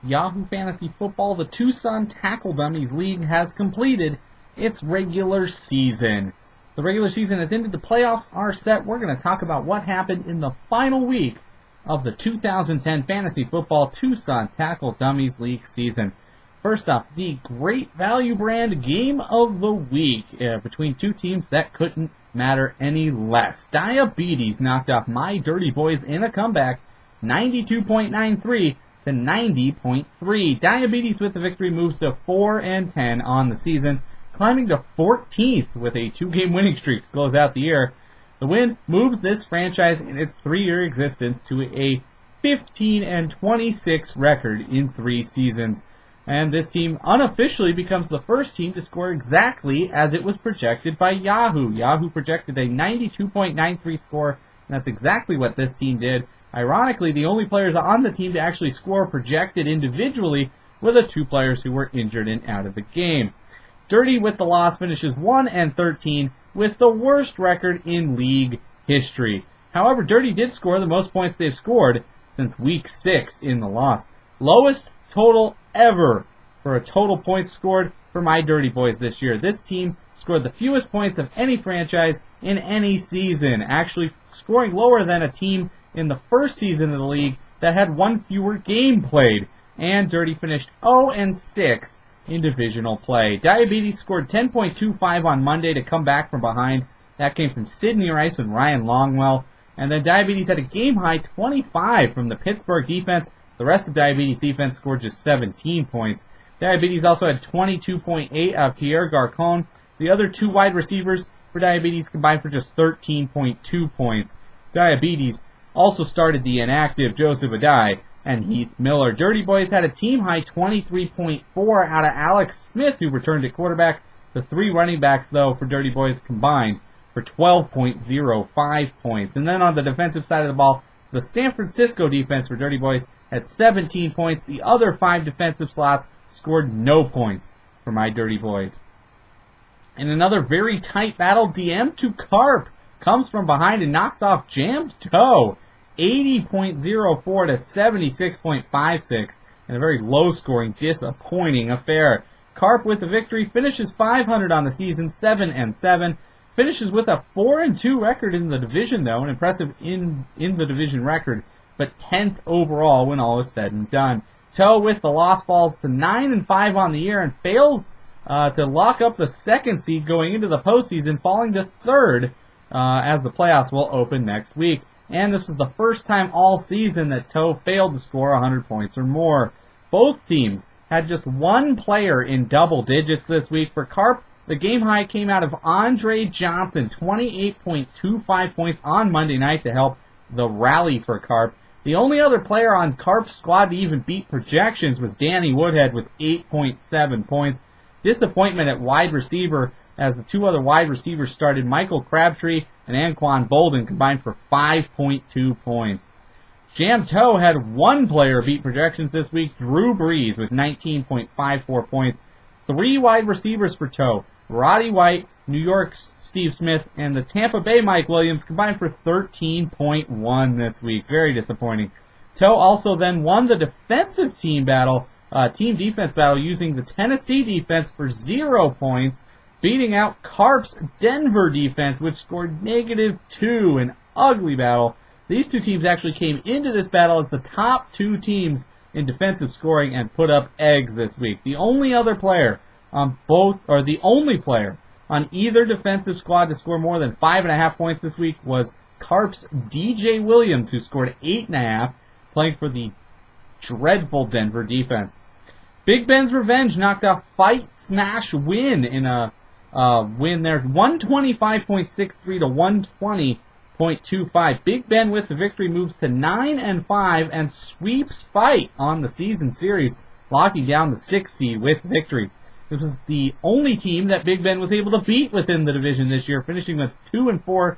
Yahoo Fantasy Football, the Tucson Tackle Dummies League has completed its regular season. The regular season has ended, the playoffs are set. We're going to talk about what happened in the final week of the 2010 Fantasy Football Tucson Tackle Dummies League season. First up, the Great Value Brand Game of the Week between two teams that couldn't matter any less. Diabetes knocked off My Dirty Boys in a comeback, 92.93 to 90.3. Diabetes with the victory moves to 4-10 on the season, climbing to 14th with a 2-game winning streak to close out the year. The win moves this franchise in its 3-year existence to a 15-26 record in 3 seasons. And this team unofficially becomes the first team to score exactly as it was projected by Yahoo. Yahoo projected a 92.93 score, and that's exactly what this team did. Ironically, the only players on the team to actually score projected individually were the 2 players who were injured and out of the game. Dirty with the loss finishes 1-13 with the worst record in league history. However, Dirty did score the most points they've scored since week 6 in the loss. Lowest total ever for a total points scored for My Dirty Boys this year. This team scored the fewest points of any franchise in any season, actually scoring lower than a team in the first season of the league that had 1 fewer game played. And Dirty finished 0-6 in divisional play. Diabetes scored 10.25 on Monday to come back from behind. That came from Sidney Rice and Ryan Longwell. And then Diabetes had a game-high 25 from the Pittsburgh defense. The rest of Diabetes' defense scored just 17 points. Diabetes also had 22.8 of Pierre Garcon. The other 2 wide receivers for Diabetes combined for just 13.2 points. Diabetes also started the inactive Joseph Adai and Heath Miller. Dirty Boys had a team-high 23.4 out of Alex Smith, who returned at quarterback. The 3 running backs, though, for Dirty Boys combined for 12.05 points. And then on the defensive side of the ball, the San Francisco defense for Dirty Boys had 17 points. The other 5 defensive slots scored no points for My Dirty Boys. In another very tight battle, DM to Carp comes from behind and knocks off Jammed Toe, 80.04 to 76.56, in a very low-scoring, disappointing affair. Carp with the victory finishes 500 on the season, 7-7. Finishes with a 4-2 record in the division, though, an impressive in the division record, but 10th overall when all is said and done. Toe with the loss falls to 9-5 on the year and fails to lock up the 2nd seed going into the postseason, falling to 3rd as the playoffs will open next week. And this was the first time all season that Toe failed to score 100 points or more. Both teams had just 1 player in double digits this week. For Carp, the game high came out of Andre Johnson, 28.25 points on Monday night to help the rally for Carp. The only other player on Carp's squad to even beat projections was Danny Woodhead with 8.7 points. Disappointment at wide receiver as the 2 other wide receivers started. Michael Crabtree and Anquan Bolden combined for 5.2 points. Jam Toe had 1 player beat projections this week, Drew Brees with 19.54 points. 3 wide receivers for Toe, Roddy White, New York's Steve Smith, and the Tampa Bay Mike Williams combined for 13.1 this week. Very disappointing. Toe also then won the defensive team defense battle using the Tennessee defense for 0 points, beating out Carp's Denver defense, which scored -2, an ugly battle. These 2 teams actually came into this battle as the top 2 teams in defensive scoring and put up eggs this week. The only other player on on either defensive squad to score more than 5.5 points this week was Carp's DJ Williams, who scored 8.5, playing for the dreadful Denver defense. Big Ben's Revenge knocked off Fight Smash Win in a win there, 125.63 to 120.25. Big Ben with the victory moves to 9-5 and sweeps Fight on the season series, locking down the 6th seed with victory. It was the only team that Big Ben was able to beat within the division this year, finishing with 2-4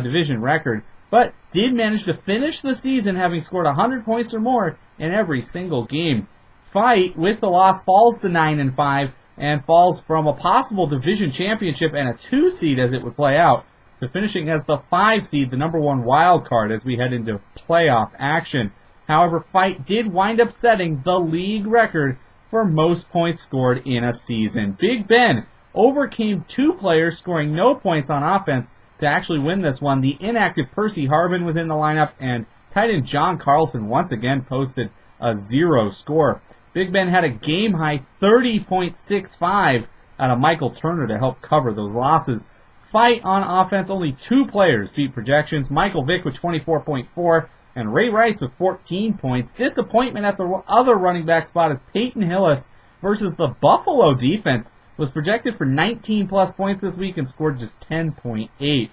division record, but did manage to finish the season having scored 100 points or more in every single game. Fight with the loss falls to 9-5 and falls from a possible division championship and a 2 seed as it would play out to finishing as the 5 seed, the number 1 wild card as we head into playoff action. However, Fight did wind up setting the league record for most points scored in a season. Big Ben overcame two players scoring no points on offense to actually win this one. The inactive Percy Harvin was in the lineup, and tight end John Carlson once again posted a 0 score. Big Ben had a game-high 30.65 out of Michael Turner to help cover those losses. Fight on offense, only two players beat projections. Michael Vick with 24.4 and Ray Rice with 14 points. Disappointment at the other running back spot is Peyton Hillis versus the Buffalo defense. Was projected for 19-plus points this week and scored just 10.8.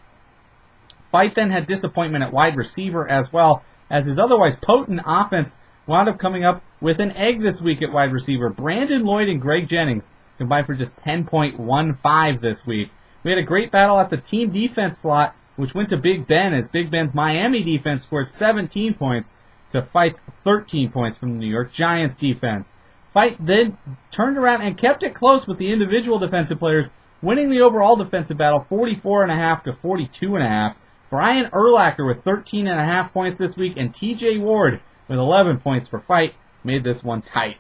Fight then had disappointment at wide receiver as well, as his otherwise potent offense wound up coming up with an egg this week at wide receiver. Brandon Lloyd and Greg Jennings combined for just 10.15 this week. We had a great battle at the team defense slot, which went to Big Ben, as Big Ben's Miami defense scored 17 points to Fight's 13 points from the New York Giants defense. Fight then turned around and kept it close with the individual defensive players, winning the overall defensive battle 44.5 to 42.5. Brian Urlacher with 13.5 points this week, and TJ Ward with 11 points for Fight made this one tight.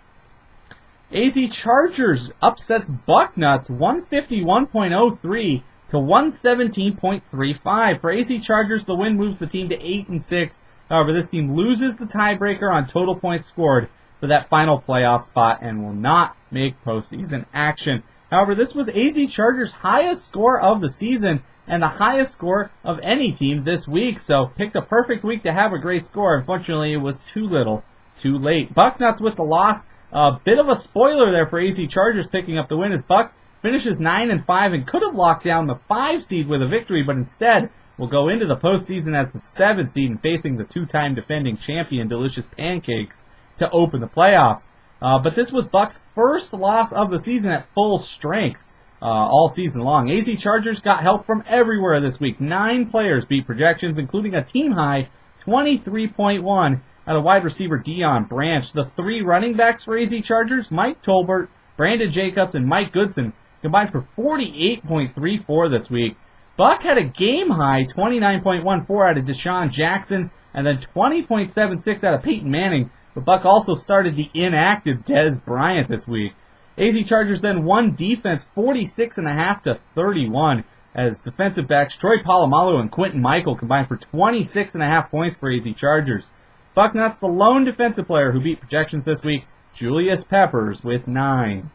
AZ Chargers upsets Bucknuts 151.03 to 117.35. For AZ Chargers, the win moves the team to 8-6. However, this team loses the tiebreaker on total points scored for that final playoff spot and will not make postseason action. However, this was AZ Chargers' highest score of the season and the highest score of any team this week, so picked a perfect week to have a great score. Unfortunately, it was too little, too late. Bucknuts with the loss. A bit of a spoiler there for AZ Chargers picking up the win, as Buck finishes 9-5 and could have locked down the 5 seed with a victory, but instead will go into the postseason as the 7 seed and facing the two-time defending champion Delicious Pancakes to open the playoffs. But this was Buck's first loss of the season at full strength all season long. AZ Chargers got help from everywhere this week. 9 players beat projections, including a team-high 23.1 out of wide receiver Dion Branch. The 3 running backs for AZ Chargers, Mike Tolbert, Brandon Jacobs, and Mike Goodson, combined for 48.34 this week. Buck had a game-high 29.14 out of Deshaun Jackson, and then 20.76 out of Peyton Manning. But Buck also started the inactive Dez Bryant this week. AZ Chargers then won defense 46.5 to 31, as defensive backs Troy Polamalu and Quentin Michael combined for 26.5 points for AZ Chargers. Bucknuts, the lone defensive player who beat projections this week, Julius Peppers with 9.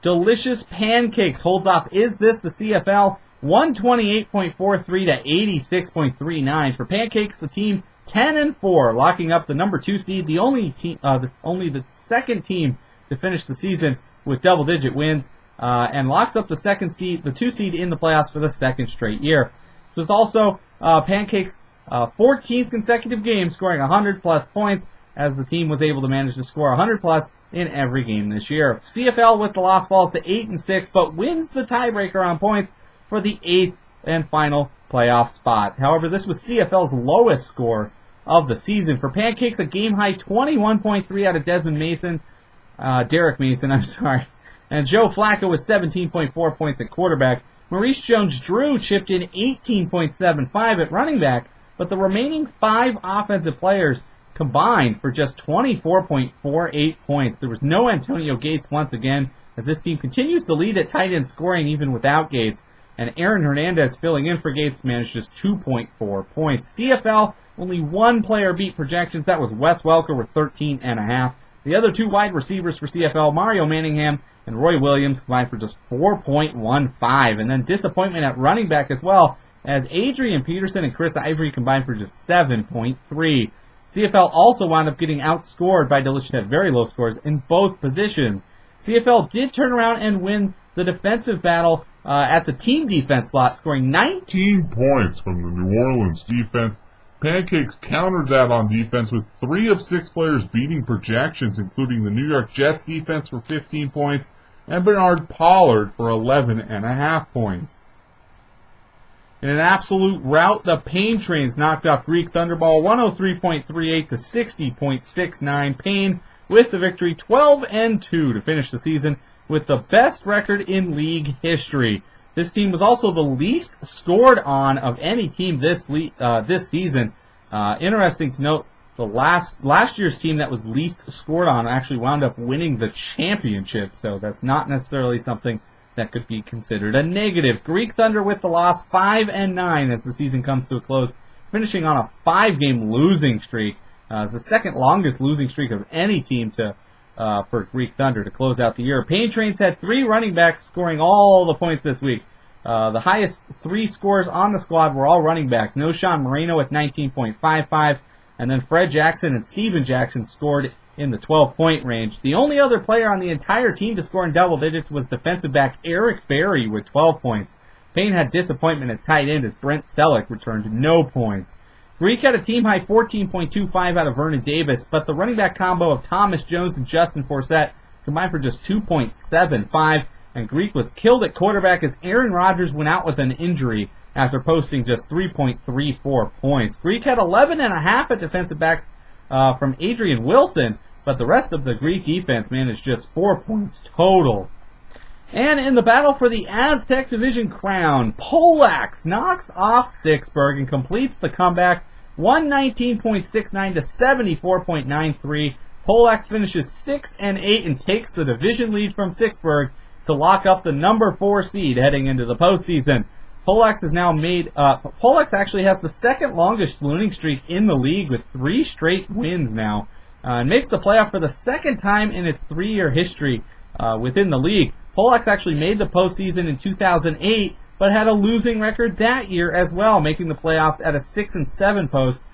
Delicious Pancakes holds off Is This the CFL? 128.43 to 86.39. For Pancakes, the team 10-4, locking up the number 2 seed, the only the second team to finish the season with double-digit wins, and locks up the 2 seed in the playoffs for the second straight year. This was also Pancakes' 14th consecutive game scoring 100-plus points, as the team was able to manage to score 100-plus in every game this year. CFL with the loss falls to 8-6, but wins the tiebreaker on points for the 8th and final playoff spot. However, this was CFL's lowest score of the season. For Pancakes, a game-high 21.3 out of Derek Mason, and Joe Flacco with 17.4 points at quarterback. Maurice Jones-Drew chipped in 18.75 at running back, but the remaining 5 offensive players combined for just 24.48 points. There was no Antonio Gates once again, as this team continues to lead at tight end scoring even without Gates, and Aaron Hernandez filling in for Gates managed just 2.4 points. CFL, only 1 player beat projections. That was Wes Welker with 13.5. The other 2 wide receivers for CFL, Mario Manningham and Roy Williams, combined for just 4.15. And then disappointment at running back as well, as Adrian Peterson and Chris Ivory combined for just 7.3. CFL also wound up getting outscored by Delicious at very low scores in both positions. CFL did turn around and win the defensive battle at the team defense slot, scoring 19 points from the New Orleans defense. Pancakes countered that on defense with 3 of 6 players beating projections, including the New York Jets defense for 15 points and Bernard Pollard for 11.5 points. In an absolute rout, the Payne Trains knocked off Greek Thunderball 103.38 to 60.69. Payne with the victory, 12-2 to finish the season with the best record in league history. This team was also the least scored on of any team this season. Interesting to note, the last year's team that was least scored on actually wound up winning the championship, so that's not necessarily something that could be considered a negative. Greek Thunder with the loss, 5-9 as the season comes to a close, finishing on a 5-game losing streak. It's the second longest losing streak of any team for Greek Thunder to close out the year. Pain Trains had 3 running backs scoring all the points this week. The highest 3 scores on the squad were all running backs. No Sean Moreno with 19.55, and then Fred Jackson and Steven Jackson scored in the 12-point range. The only other player on the entire team to score in double digits was defensive back Eric Berry with 12 points. Payne had disappointment at tight end as Brent Selleck returned no points. Greek had a team-high 14.25 out of Vernon Davis, but the running back combo of Thomas Jones and Justin Forsett combined for just 2.75, and Greek was killed at quarterback as Aaron Rodgers went out with an injury after posting just 3.34 points. Greek had 11.5 at defensive back from Adrian Wilson, but the rest of the Greek defense managed just 4 points total. And in the battle for the Aztec Division crown, Polax knocks off Sixburg and completes the comeback, 119.69 to 74.93. Polax finishes 6-8 and takes the division lead from Sixburg to lock up the number 4 seed heading into the postseason. Polax actually has the second longest winning streak in the league with 3 straight wins now, and makes the playoff for the second time in its 3-year history within the league. Polax actually made the postseason in 2008, but had a losing record that year as well, making the playoffs at a 6-7 post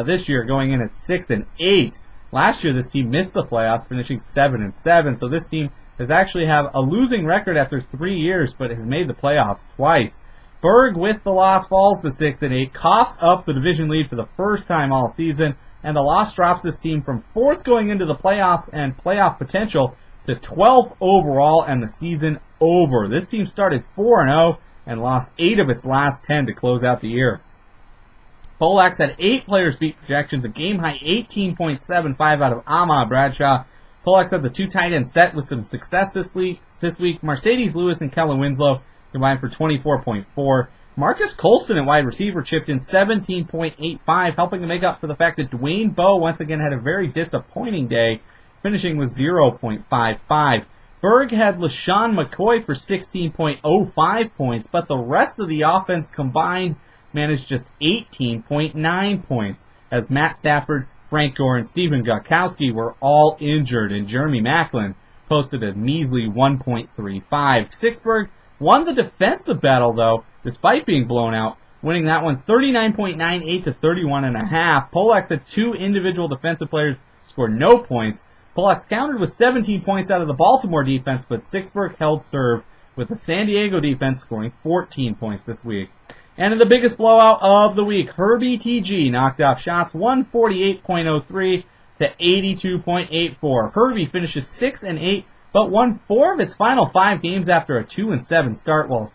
this year, going in at 6-8. Last year, this team missed the playoffs, finishing 7-7. So this team has actually have a losing record after 3 years, but has made the playoffs twice. Berg, with the loss, falls to 6-8, coughs up the division lead for the first time all season, and the loss drops this team from 4th going into the playoffs and playoff potential to 12th overall, and the season over. This team started 4-0 and lost 8 of its last 10 to close out the year. Polax had 8 players beat projections, a game-high 18.75 out of Ahmad Bradshaw. Polax had the 2 tight end set with some success this week. Mercedes Lewis and Kellen Winslow combined for 24.4. Marcus Colston at wide receiver chipped in 17.85, helping to make up for the fact that Dwayne Bowe once again had a very disappointing day, finishing with 0.55. Berg had LaShawn McCoy for 16.05 points, but the rest of the offense combined managed just 18.9 points, as Matt Stafford, Frank Gore, and Stephen Gutowski were all injured, and Jeremy Macklin posted a measly 1.35. Sixburg won the defensive battle, though, despite being blown out, winning that one 39.98 to 31.5. Polax had 2 individual defensive players score no points. Polax countered with 17 points out of the Baltimore defense, but Sixburg held serve with the San Diego defense scoring 14 points this week. And in the biggest blowout of the week, Herbie TG knocked off Shots 148.03 to 82.84. Herbie finishes 6-8, but won 4 of its final 5 games after a 2-7 start, while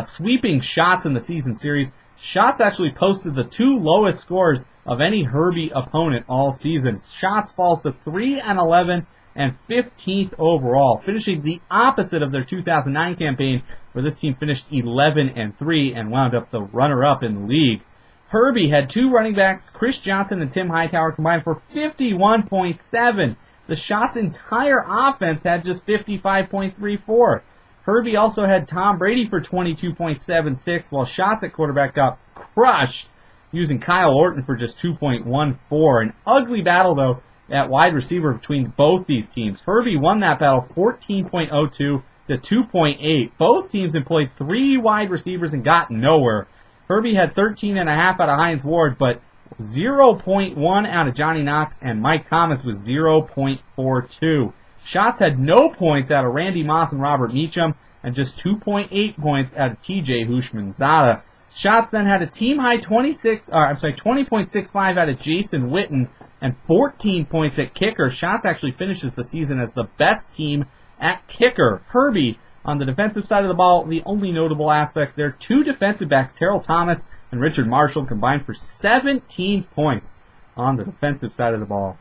sweeping Shots in the season series. Shots actually posted the 2 lowest scores of any Herbie opponent all season. Shots falls to 3-11 and 15th overall, finishing the opposite of their 2009 campaign, where this team finished 11-3 and wound up the runner-up in the league. Herbie had 2 running backs, Chris Johnson and Tim Hightower, combined for 51.7. The Shots' entire offense had just 55.34. Herbie also had Tom Brady for 22.76, while Shots at quarterback got crushed, using Kyle Orton for just 2.14. An ugly battle, though, at wide receiver between both these teams. Herbie won that battle 14.02 to 2.8. Both teams employed 3 wide receivers and got nowhere. Herbie had 13.5 out of Hines Ward, but 0.1 out of Johnny Knox, and Mike Thomas was 0.42. Shots had no points out of Randy Moss and Robert Meacham, and just 2.8 points out of TJ Hushmanzada. Shots then had a team-high 20.65 out of Jason Witten, and 14 points at kicker. Shots actually finishes the season as the best team at kicker. Herbie, on the defensive side of the ball, the only notable aspects there, 2 defensive backs, Terrell Thomas and Richard Marshall, combined for 17 points on the defensive side of the ball.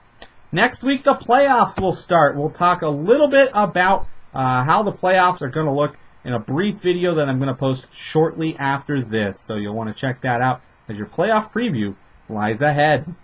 Next week, the playoffs will start. We'll talk a little bit about how the playoffs are going to look in a brief video that I'm going to post shortly after this. So you'll want to check that out as your playoff preview lies ahead.